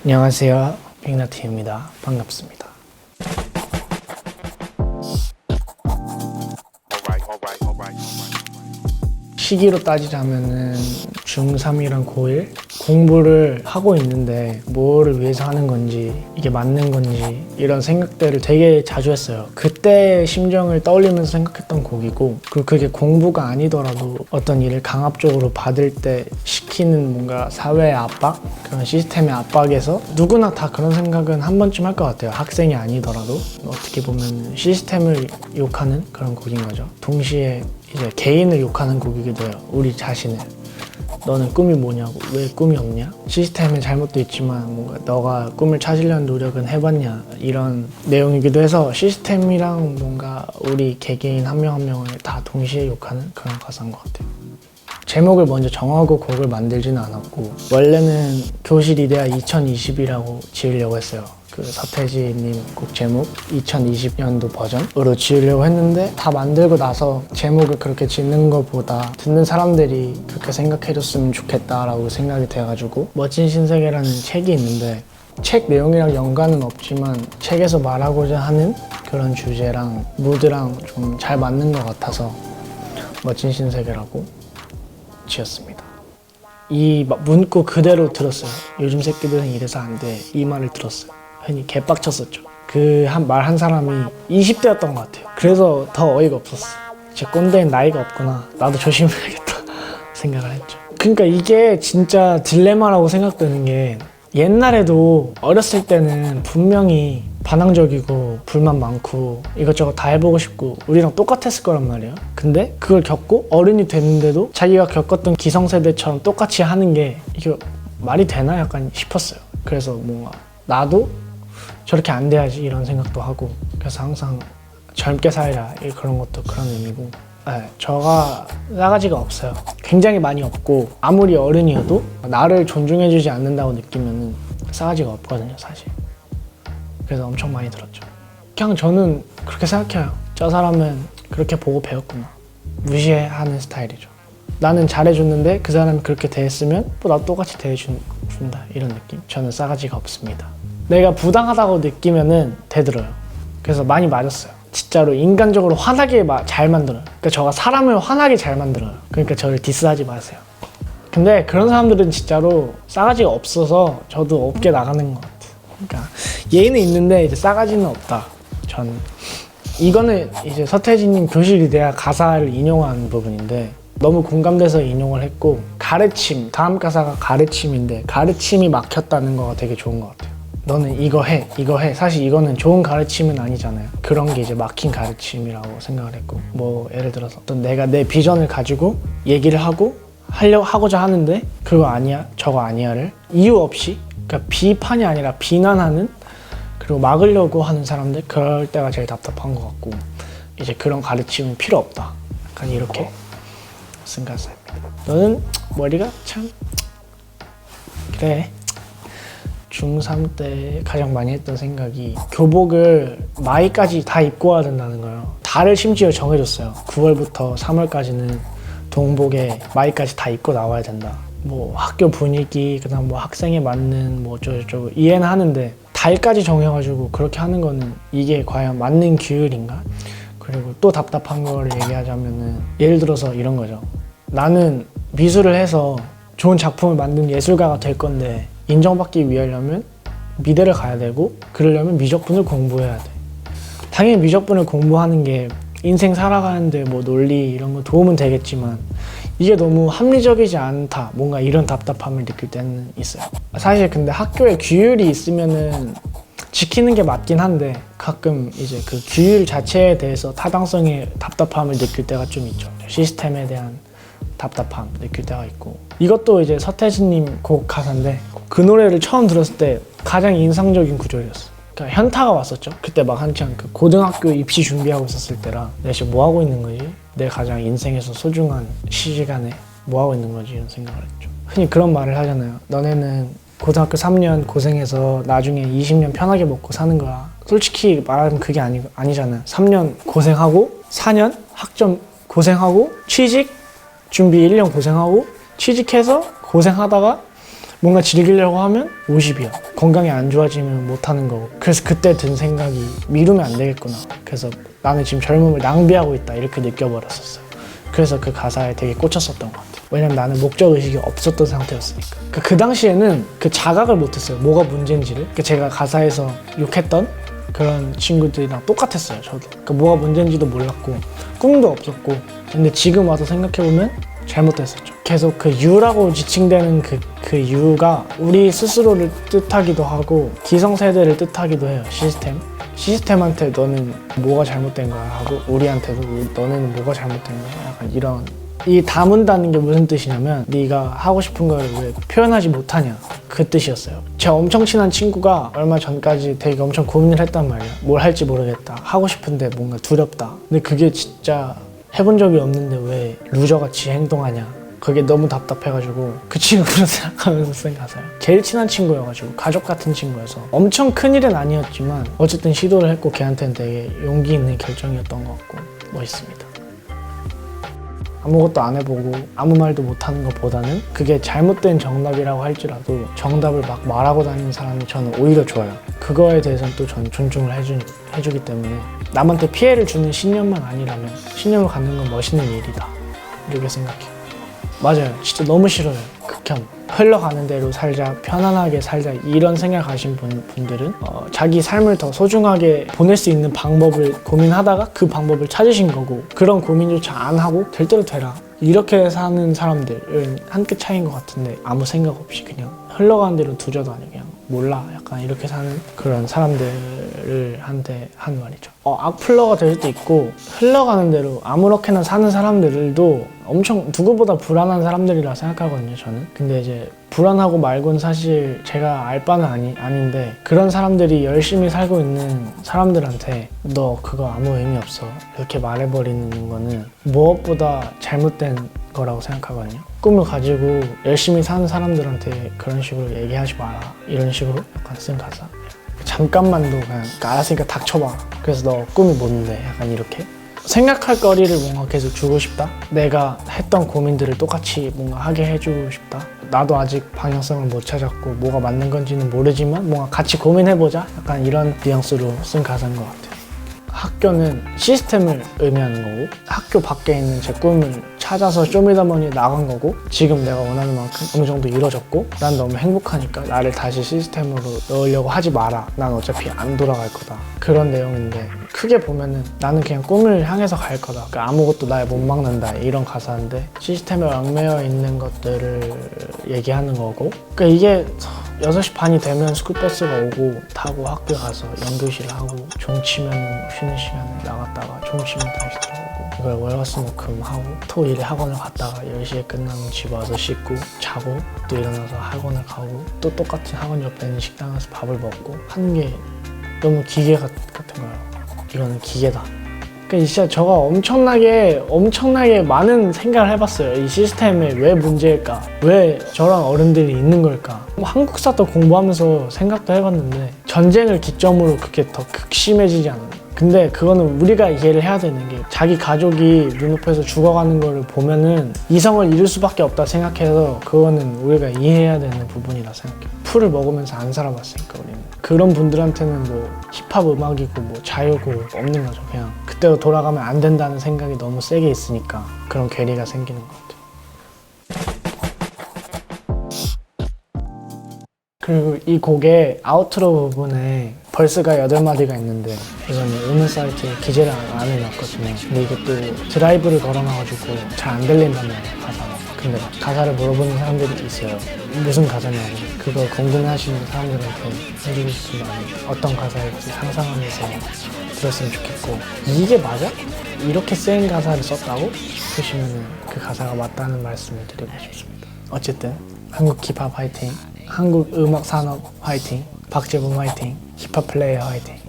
안녕하세요, 빅나티입니다. 반갑습니다. 시기로 따지자면은 중3이랑 고1 공부를 하고 있는데 뭐를 위해서 하는 건지 이게 맞는 건지 이런 생각들을 되게 자주 했어요. 그때 심정을 떠올리면서 생각했던 곡이고, 그리고 그게 공부가 아니더라도 어떤 일을 강압적으로 받을 때 시키는 뭔가 사회의 압박, 그런 시스템의 압박에서 누구나 다 그런 생각은 한 번쯤 할 것 같아요. 학생이 아니더라도 어떻게 보면 시스템을 욕하는 그런 곡인 거죠. 동시에 이제 개인을 욕하는 곡이기도 해요. 우리 자신을. 너는 꿈이 뭐냐고, 왜 꿈이 없냐? 시스템은 잘못도 있지만 뭔가 너가 꿈을 찾으려는 노력은 해봤냐, 이런 내용이기도 해서 시스템이랑 뭔가 우리 개개인 한 명 한 명을 다 동시에 욕하는 그런 가사인 것 같아요. 제목을 먼저 정하고 곡을 만들지는 않았고, 원래는 교실 이데아 2020이라고 지으려고 했어요. 그 서태지님 곡 제목 2020년도 버전으로 지으려고 했는데, 다 만들고 나서 제목을 그렇게 짓는 것보다 듣는 사람들이 그렇게 생각해줬으면 좋겠다라고 생각이 돼가지고 멋진 신세계라는 책이 있는데, 책 내용이랑 연관은 없지만 책에서 말하고자 하는 그런 주제랑 무드랑 좀 잘 맞는 것 같아서 멋진 신세계라고 지었습니다. 이 문구 그대로 들었어요. 요즘 새끼들은 이래서 안 돼, 이 말을 들었어요. 흔히 개빡쳤었죠. 그 말 한 사람이 20대였던 것 같아요. 그래서 더 어이가 없었어. 제 꼰대는 나이가 없구나, 나도 조심해야겠다 생각을 했죠. 그러니까 이게 진짜 딜레마라고 생각되는 게, 옛날에도 어렸을 때는 분명히 반항적이고 불만 많고 이것저것 다 해보고 싶고 우리랑 똑같았을 거란 말이에요. 근데 그걸 겪고 어른이 됐는데도 자기가 겪었던 기성세대처럼 똑같이 하는 게 이게 말이 되나 약간 싶었어요. 그래서 뭔가 나도 저렇게 안 돼야지 이런 생각도 하고, 그래서 항상 젊게 살라 그런 것도 그런 의미고. 네, 저가 싸가지가 없어요. 굉장히 많이 없고, 아무리 어른이어도 나를 존중해주지 않는다고 느끼면 싸가지가 없거든요, 사실. 그래서 엄청 많이 들었죠. 그냥 저는 그렇게 생각해요. 저 사람은 그렇게 보고 배웠구나. 무시하는 스타일이죠. 나는 잘해줬는데 그 사람이 그렇게 대했으면 나 똑같이 대해준다, 이런 느낌. 저는 싸가지가 없습니다. 내가 부당하다고 느끼면은 대들어요. 그래서 많이 맞았어요. 진짜로 인간적으로 화나게 잘 만들어요. 그러니까 저가 사람을 화나게 잘 만들어요. 그러니까 저를 디스하지 마세요. 근데 그런 사람들은 진짜로 싸가지가 없어서 저도 없게 나가는 것 같아요. 그러니까 예의는 있는데 이제 싸가지는 없다, 저는. 이거는 이제 서태지님 교실 이데아 가사를 인용한 부분인데 너무 공감돼서 인용을 했고, 가르침, 다음 가사가 가르침인데 가르침이 막혔다는 거가 되게 좋은 것 같아요. 너는 이거 해, 이거 해. 사실 이거는 좋은 가르침은 아니잖아요. 그런 게 이제 막힌 가르침이라고 생각을 했고, 뭐 예를 들어서 어떤 내가 내 비전을 가지고 얘기를 하고자 하는데 그거 아니야, 저거 아니야를 이유 없이, 그러니까 비판이 아니라 비난하는, 그리고 막으려고 하는 사람들, 그럴 때가 제일 답답한 것 같고, 이제 그런 가르침은 필요 없다, 약간 이렇게 쓴 가사입니다. 너는 머리가 참 그래. 중3 때 가장 많이 했던 생각이, 교복을 마이까지 다 입고 와야 된다는 거예요. 달을 심지어 정해줬어요. 9월부터 3월까지는 동복에 마이까지 다 입고 나와야 된다. 뭐 학교 분위기, 그다음 뭐 학생에 맞는 뭐 어쩌고저쩌고 이해는 하는데, 달까지 정해가지고 그렇게 하는 거는 이게 과연 맞는 규율인가? 그리고 또 답답한 거를 얘기하자면은, 예를 들어서 이런 거죠. 나는 미술을 해서 좋은 작품을 만든 예술가가 될 건데 인정받기 위하려면 미대를 가야 되고, 그러려면 미적분을 공부해야 돼. 당연히 미적분을 공부하는 게 인생 살아가는데 뭐 논리 이런 거 도움은 되겠지만 이게 너무 합리적이지 않다, 뭔가 이런 답답함을 느낄 때는 있어요. 사실 근데 학교에 규율이 있으면은 지키는 게 맞긴 한데, 가끔 이제 그 규율 자체에 대해서 타당성에 답답함을 느낄 때가 좀 있죠. 시스템에 대한 답답함 느낄 때가 있고. 이것도 이제 서태지님 곡 가사인데, 그 노래를 처음 들었을 때 가장 인상적인 구절이었어. 그러니까 현타가 왔었죠. 그때 막 한창 그 고등학교 입시 준비하고 있었을 때라, 내가 지금 뭐 하고 있는 거지? 내 가장 인생에서 소중한 시간에 뭐 하고 있는 거지? 이런 생각을 했죠. 흔히 그런 말을 하잖아요. 너네는 고등학교 3년 고생해서 나중에 20년 편하게 먹고 사는 거야. 솔직히 말하면 그게 아니잖아요. 3년 고생하고 4년 학점 고생하고 취직 준비 1년 고생하고 취직해서 고생하다가 뭔가 즐기려고 하면 50이야. 건강이 안 좋아지면 못하는 거고. 그래서 그때 든 생각이 미루면 안 되겠구나. 그래서 나는 지금 젊음을 낭비하고 있다 이렇게 느껴버렸었어요. 그래서 그 가사에 되게 꽂혔었던 것 같아요. 왜냐면 나는 목적의식이 없었던 상태였으니까. 그 당시에는 그 자각을 못했어요. 뭐가 문제인지를. 제가 가사에서 욕했던 그런 친구들이랑 똑같았어요. 저도. 뭐가 문제인지도 몰랐고 꿈도 없었고. 근데 지금 와서 생각해보면 잘못됐었죠. 계속 그 유라고 지칭되는 그 유가 우리 스스로를 뜻하기도 하고 기성세대를 뜻하기도 해요. 시스템한테 너는 뭐가 잘못된 거야 하고 우리한테도 너네는 뭐가 잘못된 거야 약간 이런. 이 담은다는 게 무슨 뜻이냐면 네가 하고 싶은 걸 왜 표현하지 못하냐 그 뜻이었어요. 제가 엄청 친한 친구가 얼마 전까지 되게 엄청 고민을 했단 말이야. 뭘 할지 모르겠다. 하고 싶은데 뭔가 두렵다. 근데 그게 진짜 해본 적이 없는데 왜 루저같이 행동하냐. 그게 너무 답답해가지고 그 친구를 생각하면서 쓴 가사예요. 제일 친한 친구여가지고 가족 같은 친구여서 엄청 큰일은 아니었지만 어쨌든 시도를 했고 걔한테는 되게 용기 있는 결정이었던 것 같고 멋있습니다. 아무것도 안 해보고 아무 말도 못하는 것보다는 그게 잘못된 정답이라고 할지라도 정답을 막 말하고 다니는 사람이 저는 오히려 좋아요. 그거에 대해서는 또 저는 존중을 해주기 때문에 남한테 피해를 주는 신념만 아니라면 신념을 갖는 건 멋있는 일이다 이렇게 생각해요. 맞아요. 진짜 너무 싫어요. 극혐. 흘러가는 대로 살자, 편안하게 살자 이런 생각 가신 분들은 자기 삶을 더 소중하게 보낼 수 있는 방법을 고민하다가 그 방법을 찾으신 거고 그런 고민조차 안 하고 될 대로 되라 이렇게 사는 사람들은 한 끗 차이인 것 같은데 아무 생각 없이 그냥 흘러가는 대로 두저도 아니고 그냥 몰라 약간 이렇게 사는 그런 사람들을 한테 한 말이죠. 악플러가 될 수도 있고 흘러가는 대로 아무렇게나 사는 사람들도 엄청 누구보다 불안한 사람들이라 생각하거든요 저는. 근데 이제 불안하고 말고는 사실 제가 알 바는 아닌데 그런 사람들이 열심히 살고 있는 사람들한테 너 그거 아무 의미 없어 이렇게 말해버리는 거는 무엇보다 잘못된 거라고 생각하거든요. 꿈을 가지고 열심히 사는 사람들한테 그런 식으로 얘기하지 마라 이런 식으로 약간 쓴 가사. 잠깐만도 그냥 알았으니까 닥쳐봐. 그래서 너 꿈이 뭔데 약간 이렇게 생각할 거리를 뭔가 계속 주고 싶다. 내가 했던 고민들을 똑같이 뭔가 하게 해주고 싶다. 나도 아직 방향성을 못 찾았고 뭐가 맞는 건지는 모르지만 뭔가 같이 고민해보자 약간 이런 뉘앙스로 쓴 가사인 것 같아요. 학교는 시스템을 의미하는 거고 학교 밖에 있는 제 꿈을 찾아서 쇼미더머니에 나간 거고 지금 내가 원하는 만큼 어느 정도 이루어졌고 난 너무 행복하니까 나를 다시 시스템으로 넣으려고 하지 마라. 난 어차피 안 돌아갈 거다. 그런 내용인데 크게 보면은 나는 그냥 꿈을 향해서 갈 거다. 그러니까 아무것도 날 못 막는다 이런 가사인데 시스템에 얽매여 있는 것들을 얘기하는 거고 그러니까 이게 6시 반이 되면 스쿨버스가 오고 타고 학교 가서 연교실 하고 종 치면 쉬는 시간에 나갔다가 종 치면 다시 들어오고 이걸 월화수목금 하고 토일에 학원을 갔다가 10시에 끝나면 집 와서 씻고 자고 또 일어나서 학원을 가고 또 똑같은 학원 옆에 있는 식당에서 밥을 먹고 하는 게 너무 기계 같은 거예요. 이거는 기계다. 그러니까 진짜 저가 엄청나게 많은 생각을 해봤어요. 이 시스템에 왜 문제일까? 왜 저런 어른들이 있는 걸까? 한국사도 공부하면서 생각도 해봤는데 전쟁을 기점으로 그게 더 극심해지지 않았나? 근데 그거는 우리가 이해를 해야 되는 게 자기 가족이 눈앞에서 죽어가는 거를 보면은 이성을 잃을 수밖에 없다 생각해서 그거는 우리가 이해해야 되는 부분이라 생각해요. 풀을 먹으면서 안 살아봤으니까 우리는. 그런 분들한테는 뭐 힙합 음악이고 뭐 자유고 없는 거죠. 그냥 그때로 돌아가면 안 된다는 생각이 너무 세게 있으니까 그런 괴리가 생기는 것 같아요. 그리고 이 곡의 아우트로 부분에 벌스가 8마디가 있는데 이거는 음원 사이트에 기재를 안 해놨거든요. 근데 이것도 드라이브를 걸어놔가지고 잘 안 들린단 말이에요, 가사가. 근데 가사를 물어보는 사람들이 있어요. 무슨 가사냐고. 그걸 궁금해하시는 사람들한테 해주고 싶은 마음이 어떤 가사일지 상상하면서 들었으면 좋겠고 이게 맞아? 이렇게 센 가사를 썼다고? 싶으시면 그 가사가 맞다는 말씀을 드리고 싶습니다. 어쨌든 한국 힙합 화이팅! 한국 음악 산업 화이팅! 박재범 화이팅! 힙합 플레이어 화이팅!